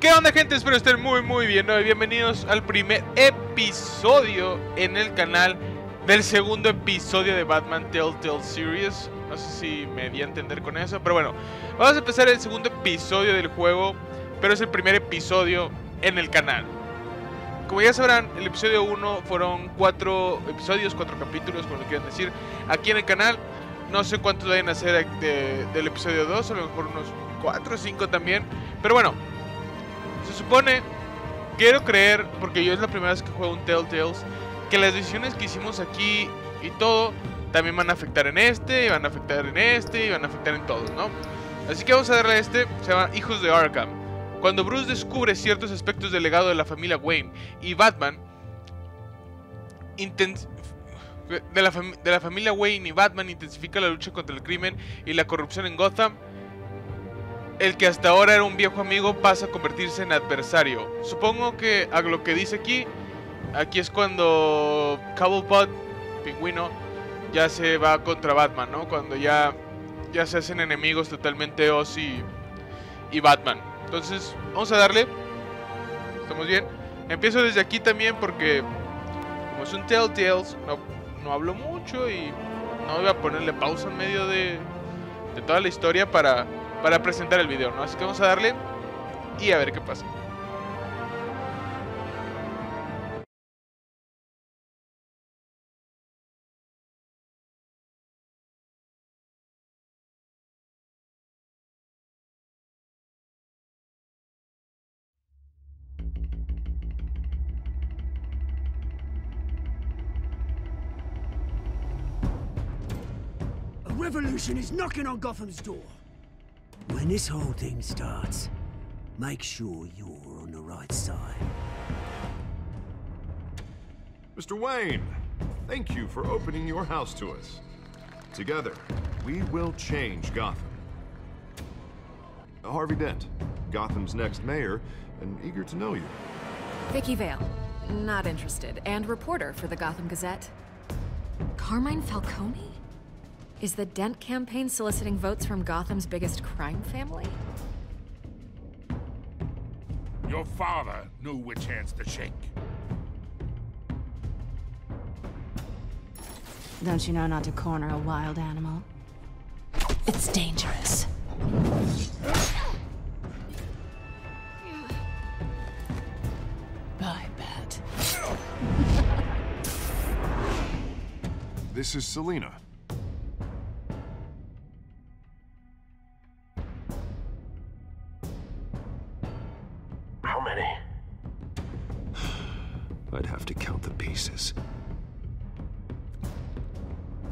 ¿Qué onda, gente? Espero estén muy bien, ¿no? Y bienvenidos al primer episodio en el canal del segundo episodio de Batman Telltale Series. No sé si me di a entender con eso, pero bueno, vamos a empezar el segundo episodio del juego, pero es el primer episodio en el canal. Como ya sabrán, el episodio 1 fueron 4 episodios, 4 capítulos, como lo quieran decir, aquí en el canal. No sé cuántos vayan a hacer del episodio 2, a lo mejor unos 4 o 5 también. Pero bueno, se supone, quiero creer, porque yo es la primera vez que juego un Telltales, que las decisiones que hicimos aquí y todo también van a afectar en este, y van a afectar en este, y van a afectar en todos, ¿no? Así que vamos a darle a este, se llama Hijos de Arkham. Cuando Bruce descubre ciertos aspectos del legado de la familia Wayne y Batman, de la familia Wayne y Batman intensifica la lucha contra el crimen y la corrupción en Gotham, el que hasta ahora era un viejo amigo pasa a convertirse en adversario. Supongo que a lo que dice aquí es cuando Cobblepot, Pingüino, ya se va contra Batman, ¿no? Cuando ya se hacen enemigos totalmente Oz y Batman. Entonces, vamos a darle. Estamos bien. Empiezo desde aquí también porque, como es un Telltales, no hablo mucho y no voy a ponerle pausa en medio de toda la historia para presentar el video, ¿no? Así que vamos a darle y a ver qué pasa. A revolution is knocking on Gotham's door. When this whole thing starts, make sure you're on the right side. Mr. Wayne, thank you for opening your house to us. Together, we will change Gotham. Harvey Dent, Gotham's next mayor, and eager to know you. Vicky Vale, not interested, and reporter for the Gotham Gazette. Carmine Falcone? Is the Dent campaign soliciting votes from Gotham's biggest crime family? Your father knew which hands to shake. Don't you know not to corner a wild animal? It's dangerous. I bet. This is Selina. How many? I'd have to count the pieces.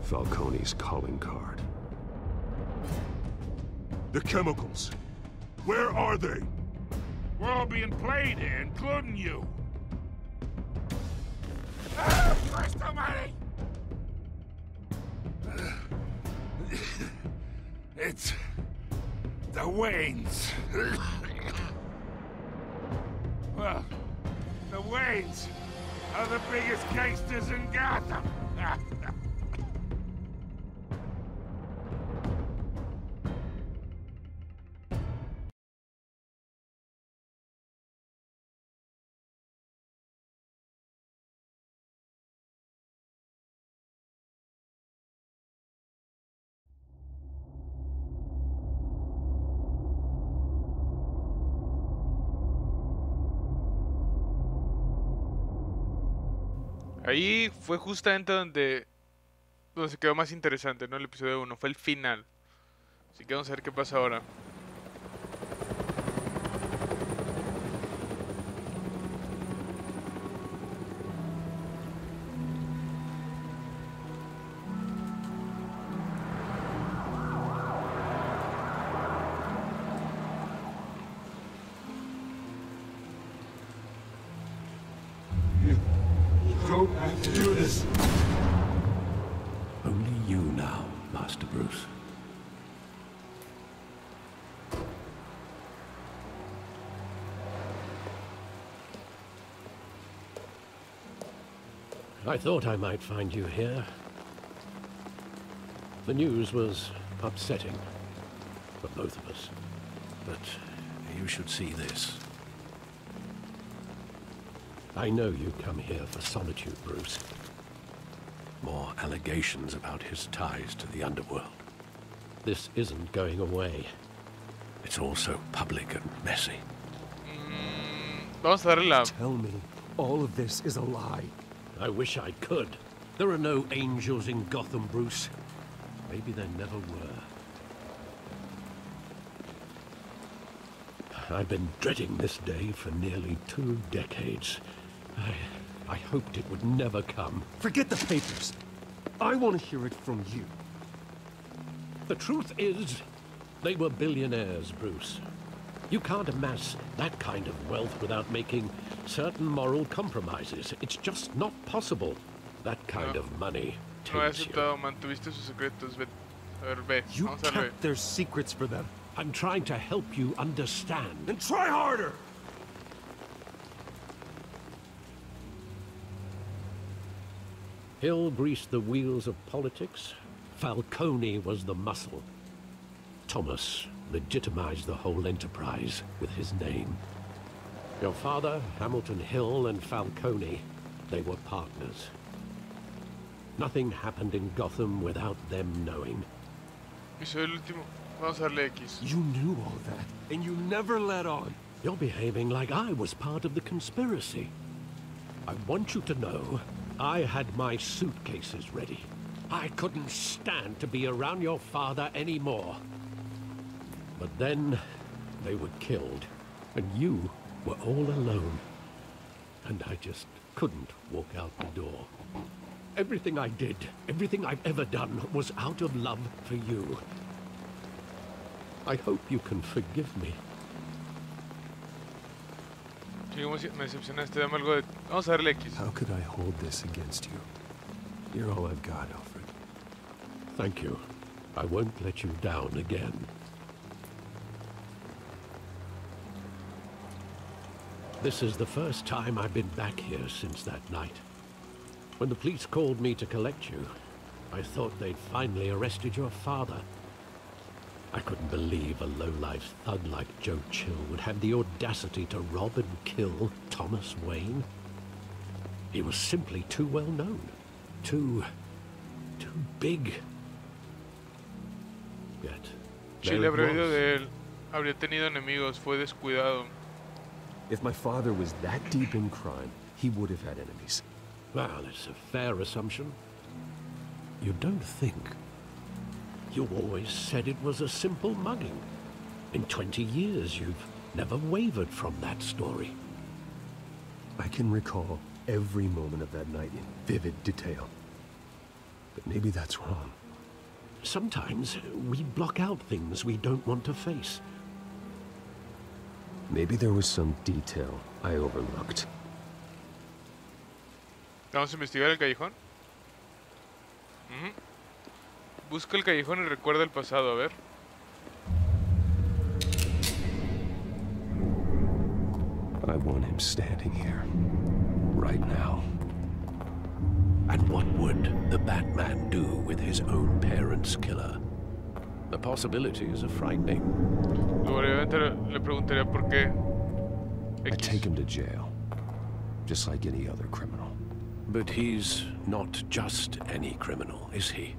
Falcone's calling card. The chemicals. Where are they? We're all being played here, including you. Christ almighty! It's the Waynes. Well, the Waynes are the biggest gangsters in Gotham. Ahí fue justamente donde se quedó más interesante, ¿no? El episodio 1, fue el final. Así que vamos a ver qué pasa ahora. Don't have to do this. Only you now, Master Bruce. I thought I might find you here. The news was upsetting for both of us. But you should see this. I know you come here for solitude, Bruce. More allegations about his ties to the underworld. This isn't going away. It's all so public and messy. Vamos a darle la... Tell me, all of this is a lie. I wish I could. There are no angels in Gotham, Bruce. Maybe there never were. I've been dreading this day for nearly 2 decades. I hoped it would never come. Forget the papers. I want to hear it from you. The truth is, they were billionaires, Bruce. You can't amass that kind of wealth without making certain moral compromises. It's just not possible. That kind of money No he takes you. aceptado, mantuviste sus secretos. Ve. A ver, ve. You Vamos a darle. kept their secrets for them. I'm trying to help you understand. Then try harder! Hill greased the wheels of politics. Falcone was the muscle. Thomas legitimized the whole enterprise with his name. Your father, Hamilton Hill, and Falcone, they were partners. Nothing happened in Gotham without them knowing. Y soy el último. Vamos a darle X. You knew all that, and you never let on. You're behaving like I was part of the conspiracy. I want you to know I had my suitcases ready. I couldn't stand to be around your father anymore. But then they were killed, and you were all alone. And I just couldn't walk out the door. Everything I did, everything I've ever done, was out of love for you. I hope you can forgive me. Sí, como si me decepcionaste, dame algo de... Vamos a darle X. How could I hold this against you? You're all I've got, Alfred. Thank you. I won't let you down again. This is the first time I've been back here since that night. When the police called me to collect you, I thought they'd finally arrested your father. I couldn't believe a low-life thug like Joe Chill would have the audacity to rob and kill Thomas Wayne. He was simply too well known. Too big. Yet, Si there le it habría oído was. de él, habría tenido enemigos, fue descuidado. If my father was that deep in crime, he would have had enemies. Well, it's a fair assumption. You don't think. You always said it was a simple mugging. In 20 years, you've never wavered from that story. I can recall every moment of that night in vivid detail. But maybe that's wrong. Sometimes we block out things we don't want to face. Maybe there was some detail I overlooked. Vamos a investigar el callejón. Busca el callejón y recuerda el pasado, a ver. I want him standing here, right now. And what would the Batman do with his own parents' killer? The possibilities are frightening. Obviamente le preguntaría por qué. I take him to jail, just like any other criminal. But he's not just any criminal, is he?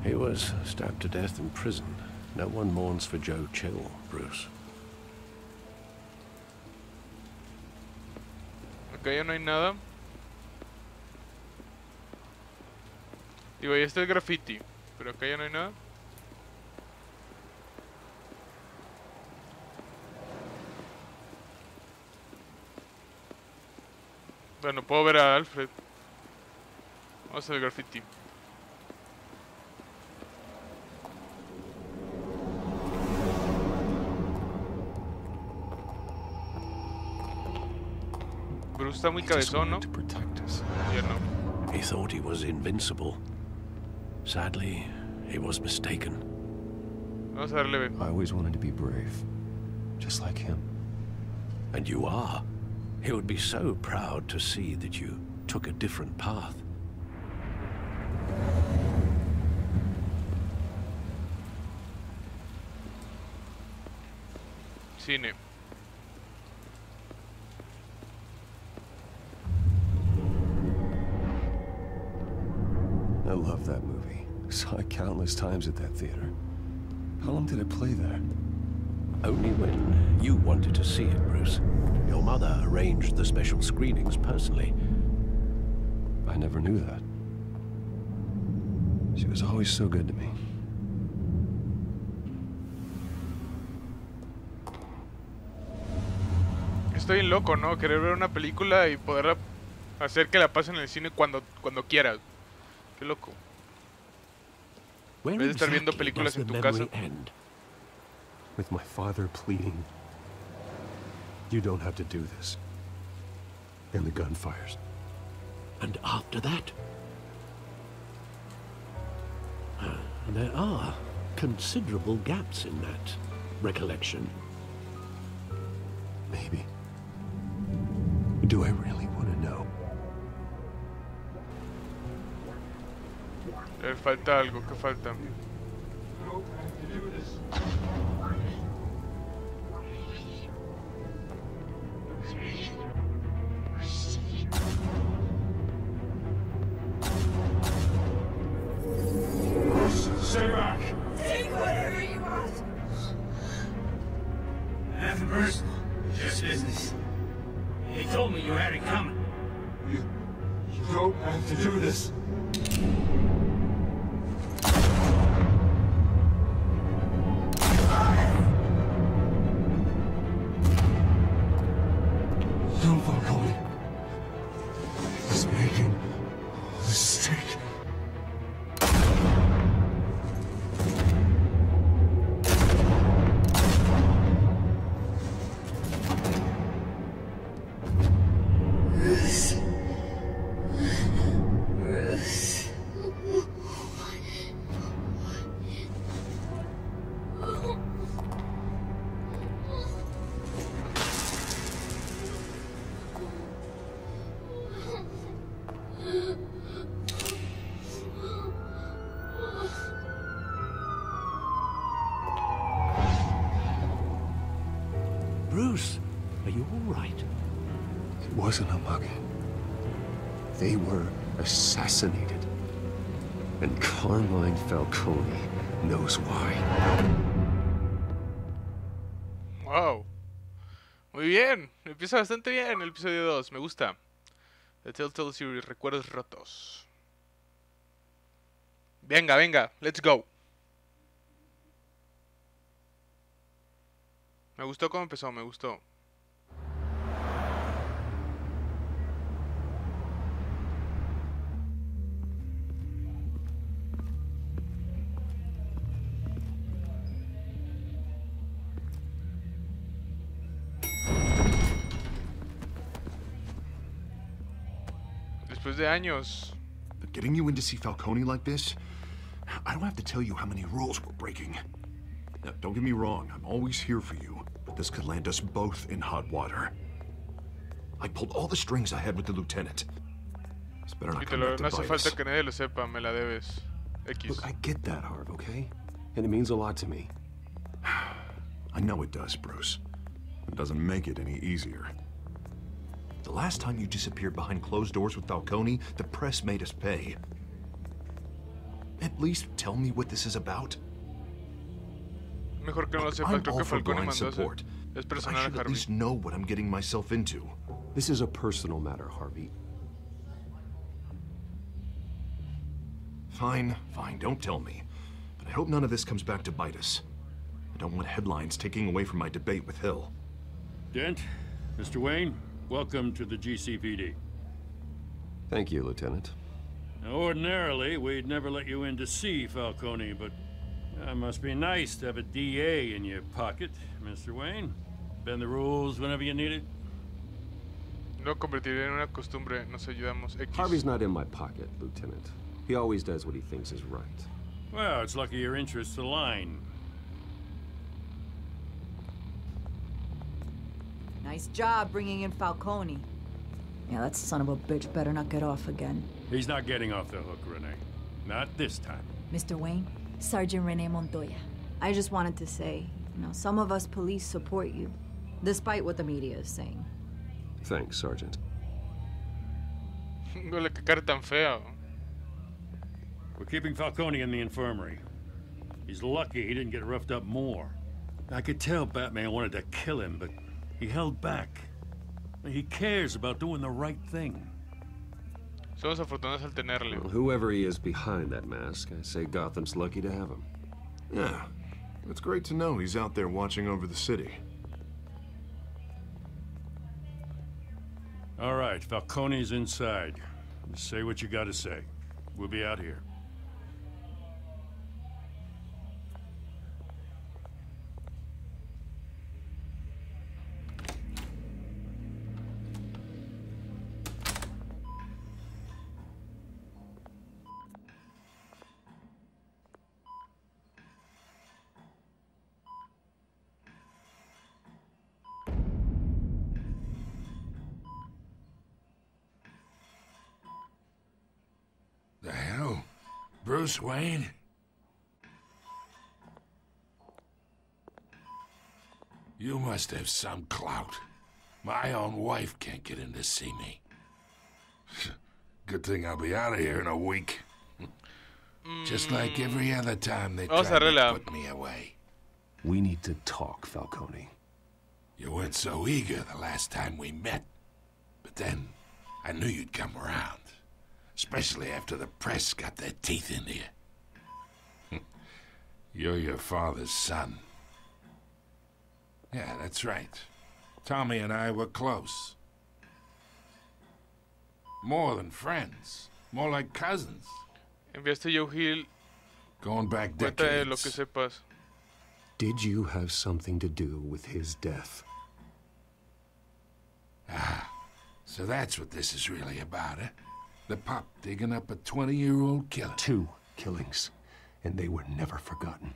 He was stabbed to death in prison. No one mourns for Joe Chill, Bruce. Acá ya no hay nada. Digo, ahí está el graffiti, pero acá ya no hay nada. Bueno, puedo ver a Alfred. Vamos al graffiti. Bruce está muy cabezón, ¿no? To protect us. Ya no. He thought he was invincible. Sadly, he was mistaken. Vamos a darle B. I always wanted to be brave, just like him. And you are. He would be so proud to see that you took a different path. Cine. countless times at that theater. How long did it play there? Only when you wanted to see it, Bruce. Your mother arranged the special screenings personally. I never knew that. She was always so good to me. Estoy bien loco, ¿no? Querer ver una película y poder hacer que la pasen en el cine cuando quieras. Qué loco. En vez de estar viendo películas en tu casa. With my father pleading, you don't have to do this. And the gun fires. And after that? There are considerable gaps in that recollection. Maybe. Do I really want to know? Falta algo, ¿qué falta? Stay back! Take whatever you want! Nothing personal, just business. He told me you had it coming. You don't have to do this. Don't fuck on me. He's making a mistake. Bruce, are you all right? It wasn't a mug. They were assassinated. And Carmine Falcone knows why. Wow. Muy bien. Empieza bastante bien el episodio 2. Me gusta. The Telltale Series, recuerdos rotos. Venga, venga. Let's go. Me gustó cómo empezó, me gustó. Después de años. But getting you in to see Falcone like this, I don't have to tell you how many rules we're breaking. Now, don't get me wrong, I'm always here for you, but this could land us both in hot water. I pulled all the strings I had with the lieutenant. This better not come back to No hace bite falta us. que nadie lo sepa, me la debes. X. Look, I get that, Harv, okay? And it means a lot to me. I know it does, Bruce. It doesn't make it any easier. The last time you disappeared behind closed doors with Falcone, the press made us pay. At least tell me what this is about. Mejor que no lo sepa, I'm creo all que for Falcone blind mandó a hacer. support. Es But I personal a should at Harvey. least know what I'm getting myself into. This is a personal matter, Harvey. Fine, fine, don't tell me. But I hope none of this comes back to bite us. I don't want headlines taking away from my debate with Hill. Dent, Mr. Wayne, welcome to the GCPD. Thank you, Lieutenant. Now, ordinarily, we'd never let you in to see Falcone, but it must be nice to have a DA in your pocket, Mr. Wayne. Bend the rules whenever you need it. No convertiré en una costumbre, nos ayudamos. X. Harvey's not in my pocket, Lieutenant. He always does what he thinks is right. Well, it's lucky your interests align. Nice job bringing in Falcone. Yeah, that son of a bitch better not get off again. He's not getting off the hook, Renee. Not this time. Mr. Wayne, Sergeant Renee Montoya. I just wanted to say, some of us police support you, despite what the media is saying. Thanks, Sergeant. Qué cara tan fea. We're keeping Falcone in the infirmary. He's lucky he didn't get roughed up more. I could tell Batman wanted to kill him, but he held back. He cares about doing the right thing. Somos afortunados al tenerle. Well, whoever he is behind that mask, I say Gotham's lucky to have him. Yeah, it's great to know he's out there watching over the city. All right, Falcone's inside. Just say what you gotta say. We'll be out here. The hell? Bruce Wayne? You must have some clout. My own wife can't get in to see me. Good thing I'll be out of here in a week. Just like every other time they try to put me away. We need to talk, Falcone. You weren't so eager the last time we met. But then, I knew you'd come around. Especially after the press got their teeth into you. You're your father's son. Yeah, that's right. Tommy and I were close. More than friends. More like cousins. Enviaste Joe Hill. Going back Cuenta de lo decades. que sepas. Did you have something to do with his death? Ah, so that's what this is really about, eh? The pop digging up a 20-year-old killer. 2 killings, and they were never forgotten.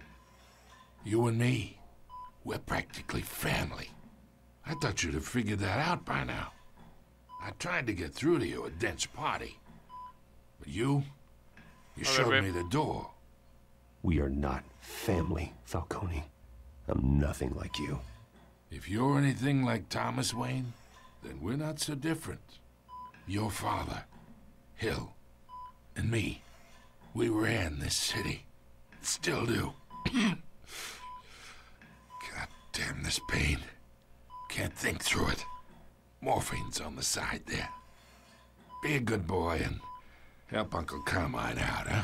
You and me, we're practically family. I thought you'd have figured that out by now. I tried to get through to you at Dent's party. But you showed me the door. We are not family, Falcone. I'm nothing like you. If you're anything like Thomas Wayne, then we're not so different. Your father, Hill, and me, we ran this city. Still do. God damn this pain. Can't think through it. Morphine's on the side there. Be a good boy and help Uncle Carmine out, huh?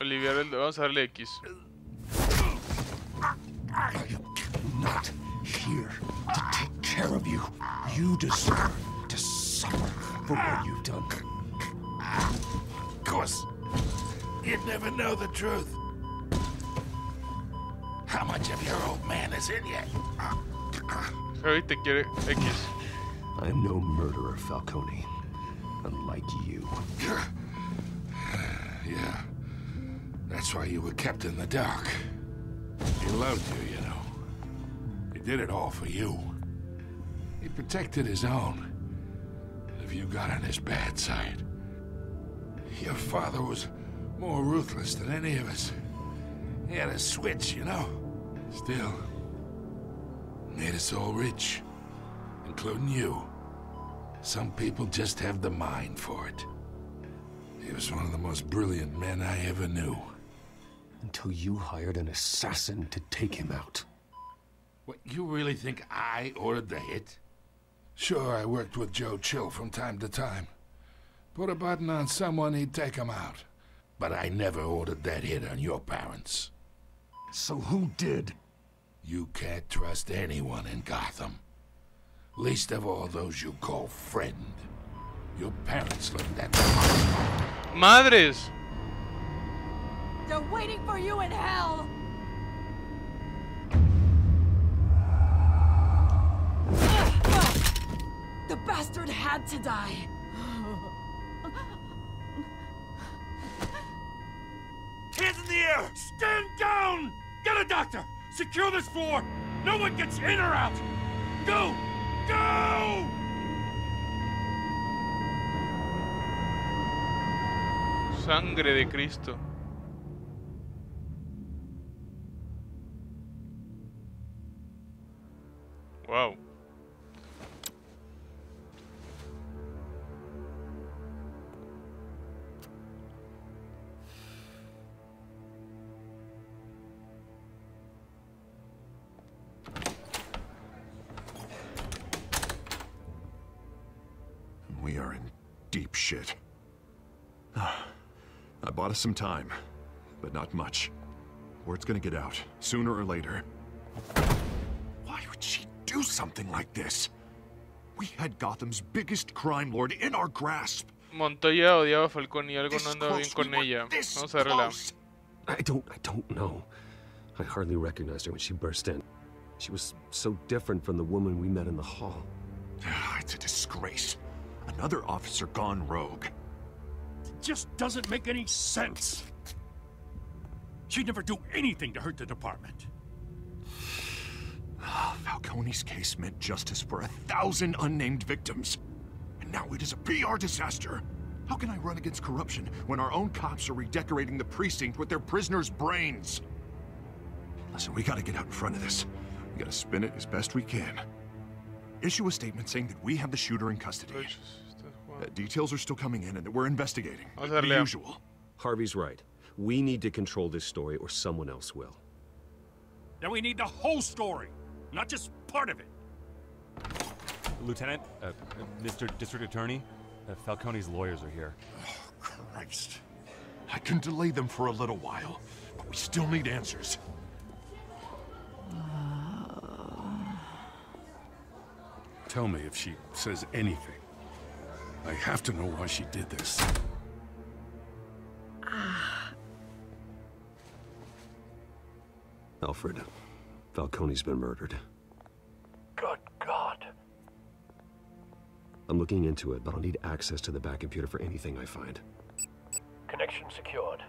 Olivier, vamos a darle X. I am not here to take care of you. You deserve to suffer for what you've done. Of course, you'd never know the truth. How much of your old man is in you? Javi te quiere X. I'm no murderer, Falcone. Unlike you. Yeah. That's why you were kept in the dark. He loved you, you know. He did it all for you. He protected his own. If you got on his bad side. Your father was more ruthless than any of us. He had a switch, you know. Still, made us all rich. Including you. Some people just have the mind for it. He was one of the most brilliant men I ever knew. Until you hired an assassin to take him out. What, you really think I ordered the hit? Sure, I worked with Joe Chill from time to time. Put a button on someone, he'd take him out. But I never ordered that hit on your parents. So who did? You can't trust anyone in Gotham. Least of all those you call friend. Your parents learned that. Madres! They're waiting for you in hell! The bastard had to die. Hands in the air! Stand down! Get a doctor! Secure this floor! No one gets in or out! Go! Go! Sangre de Cristo. Wow. We are in deep shit. I bought us some time, but not much. Word's gonna get out, sooner or later. Why would she do something like this? We had Gotham's biggest crime lord in our grasp. Montoya odiaba a Falcone y algo no andaba bien con ella. Vamos a verla. I don't know. I hardly recognized her when she burst in. She was so different from the woman we met in the hall. It's a disgrace. Another officer gone rogue. It just doesn't make any sense. She'd never do anything to hurt the department. Falcone's case meant justice for 1,000 unnamed victims. And now it is a PR disaster. How can I run against corruption when our own cops are redecorating the precinct with their prisoners' brains? Listen, we gotta get out in front of this. We gotta spin it as best we can. Issue a statement saying that we have the shooter in custody. Details are still coming in and that we're investigating. The usual. Harvey's right. We need to control this story or someone else will. Then we need the whole story, not just part of it. Lieutenant, Mr. District Attorney, Falcone's lawyers are here. Oh, Christ. I can delay them for a little while, but we still need answers. Tell me if she says anything. I have to know why she did this. Alfred, Falcone's been murdered. Good God. I'm looking into it, but I'll need access to the back computer for anything I find. Connection secured.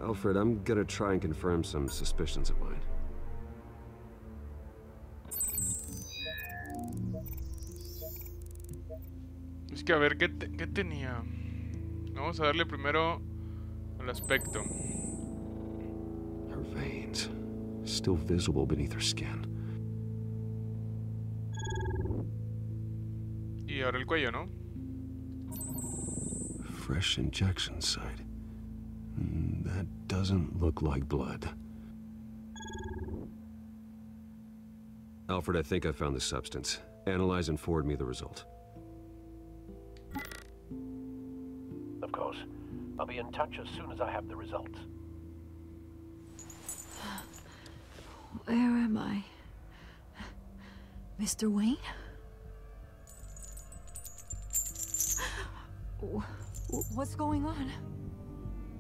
Alfred, I'm gonna try and confirm some suspicions of mine. Es que a ver, ¿qué tenía? Vamos a darle primero al aspecto. Her veins, still visible beneath her skin. Y ahora el cuello, ¿no? Fresh injection site. That doesn't look like blood. Alfred, I think I found the substance. Analyze and forward me the result. Of course. I'll be in touch as soon as I have the results. Where am I? Mr. Wayne? What's going on?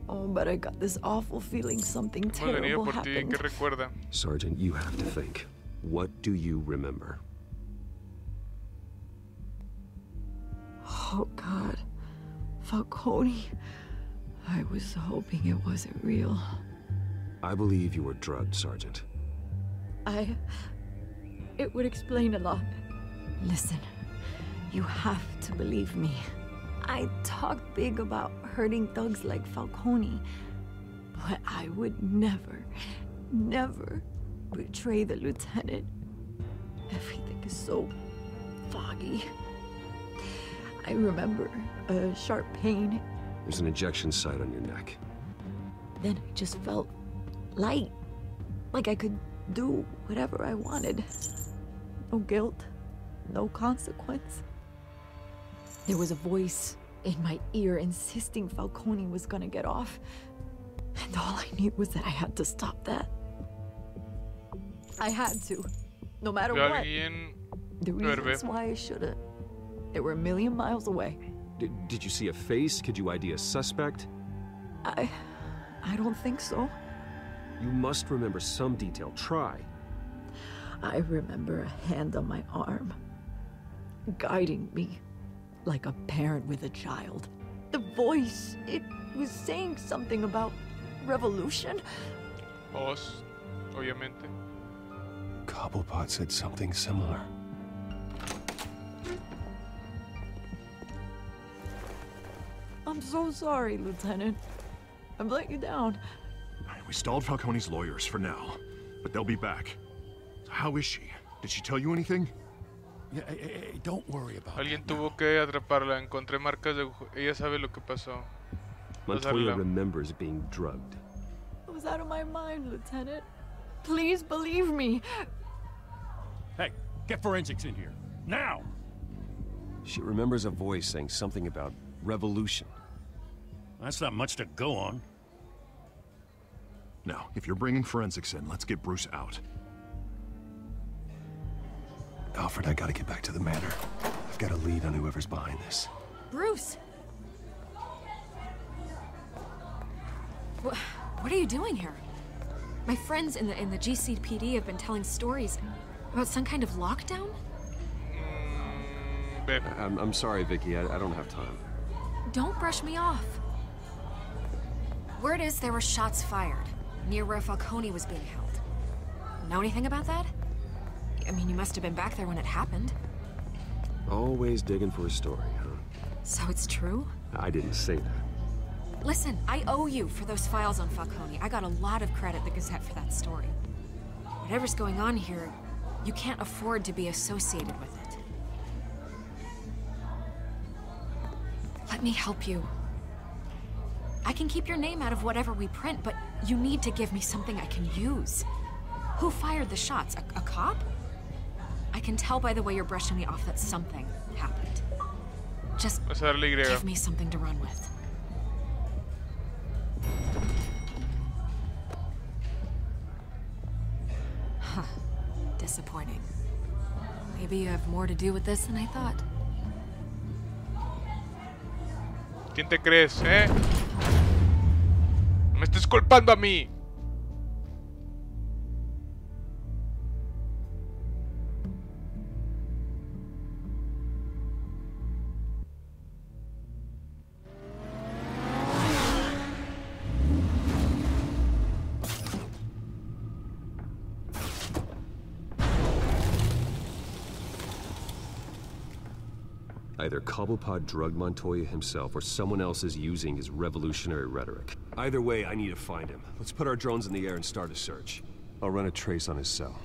Oh, but I got this awful feeling something terrible happened. ¿Qué recuerda? Sergeant, you have to think. What do you remember? Oh, God. Falcone. I was hoping it wasn't real. I believe you were drugged, Sergeant. It would explain a lot. Listen, you have to believe me. I talk big about hurting thugs like Falcone, but I would never, never betray the lieutenant. Everything is so foggy. I remember a sharp pain. There's an injection site on your neck. Then I just felt light, like I could do whatever I wanted. No guilt, no consequence. There was a voice in my ear insisting Falcone was gonna get off. And all I knew was that I had to stop that. I had to, no matter what. The reasons why I should've, they were a million miles away. Did you see a face? Could you ID a suspect? I don't think so. You must remember some detail. Try. I remember a hand on my arm, guiding me like a parent with a child. The voice, it was saying something about revolution. Os, obviamente. Cobblepot said something similar. I'm so sorry, Lieutenant. I've let you down. We stalled Falcone's lawyers for now, but they'll be back. How is she? Did she tell you anything? Yeah, hey, don't worry about it. Alguien tuvo que atraparla. Encontré marcas de... Ella sabe lo que pasó. Montoya remembers being drugged. I was out of my mind, Lieutenant. Please believe me. Hey, get forensics in here. Now! She remembers a voice saying something about revolution. That's not much to go on. Now, if you're bringing forensics in, let's get Bruce out. Alfred, I gotta get back to the manor. I've got a lead on whoever's behind this. Bruce! What are you doing here? My friends in the GCPD have been telling stories about some kind of lockdown? I'm sorry, Vicky. I don't have time. Don't brush me off. Word is there were shots fired near where Falcone was being held. Know anything about that? I mean, you must have been back there when it happened. Always digging for a story, huh? So it's true? I didn't say that. Listen, I owe you for those files on Falcone. I got a lot of credit at the Gazette for that story. Whatever's going on here, you can't afford to be associated with it. Let me help you. I can keep your name out of whatever we print, but you need to give me something I can use. Who fired the shots? A cop? I can tell by the way you're brushing me off that something happened. Just give me something to run with. Huh. Disappointing. Maybe you have more to do with this than I thought. ¿Quién te crees, eh? Me estás culpando a mí. Either Cobblepot drugged Montoya himself or someone else is using his revolutionary rhetoric. Either way, I need to find him. Let's put our drones in the air and start a search. I'll run a trace on his cell.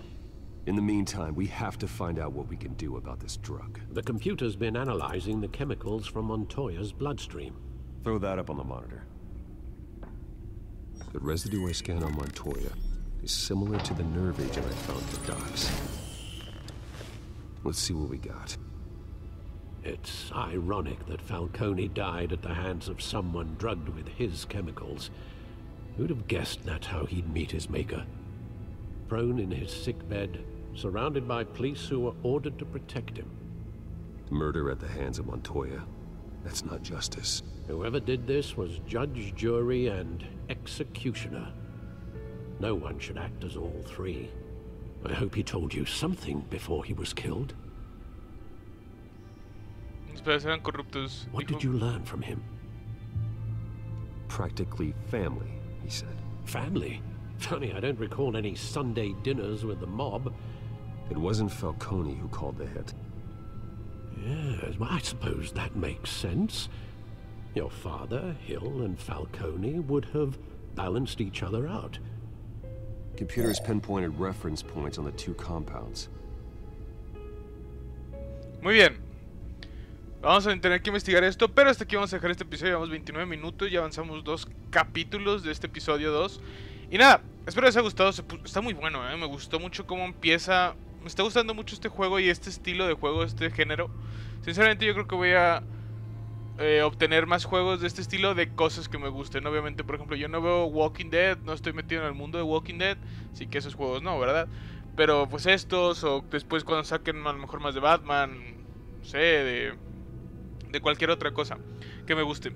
In the meantime, we have to find out what we can do about this drug. The computer's been analyzing the chemicals from Montoya's bloodstream. Throw that up on the monitor. The residue I scan on Montoya is similar to the nerve agent I found at the docks. Let's see what we got. It's ironic that Falcone died at the hands of someone drugged with his chemicals. Who'd have guessed that's how he'd meet his maker? Prone in his sickbed, surrounded by police who were ordered to protect him. Murder at the hands of Montoya. That's not justice. Whoever did this was judge, jury, and executioner. No one should act as all three. I hope he told you something before he was killed. What did you learn from him? Practically family, he said. Family? Funny, I don't recall any Sunday dinners with the mob. It wasn't Falcone who called the hit. Yes, well, I suppose that makes sense. Your father, Hill, and Falcone would have balanced each other out. Computers pinpointed reference points on the two compounds. Muy bien. Vamos a tener que investigar esto, pero hasta aquí vamos a dejar este episodio. Llevamos 29 minutos, ya avanzamos 2 capítulos de este episodio 2. Y nada, espero les haya gustado, está muy bueno, me gustó mucho cómo empieza. Me está gustando mucho este juego y este estilo de juego, este género. Sinceramente yo creo que voy a obtener más juegos de este estilo de cosas que me gusten. Obviamente, por ejemplo, yo no veo Walking Dead, no estoy metido en el mundo de Walking Dead, así que esos juegos no, ¿verdad? Pero pues estos, o después cuando saquen a lo mejor más de Batman, no sé, de cualquier otra cosa que me guste.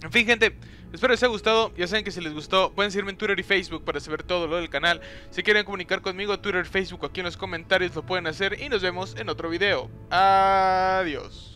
En fin, gente, espero les haya gustado. Ya saben que si les gustó pueden seguirme en Twitter y Facebook para saber todo lo del canal. Si quieren comunicar conmigo, Twitter, Facebook, aquí en los comentarios lo pueden hacer. Y nos vemos en otro video. Adiós.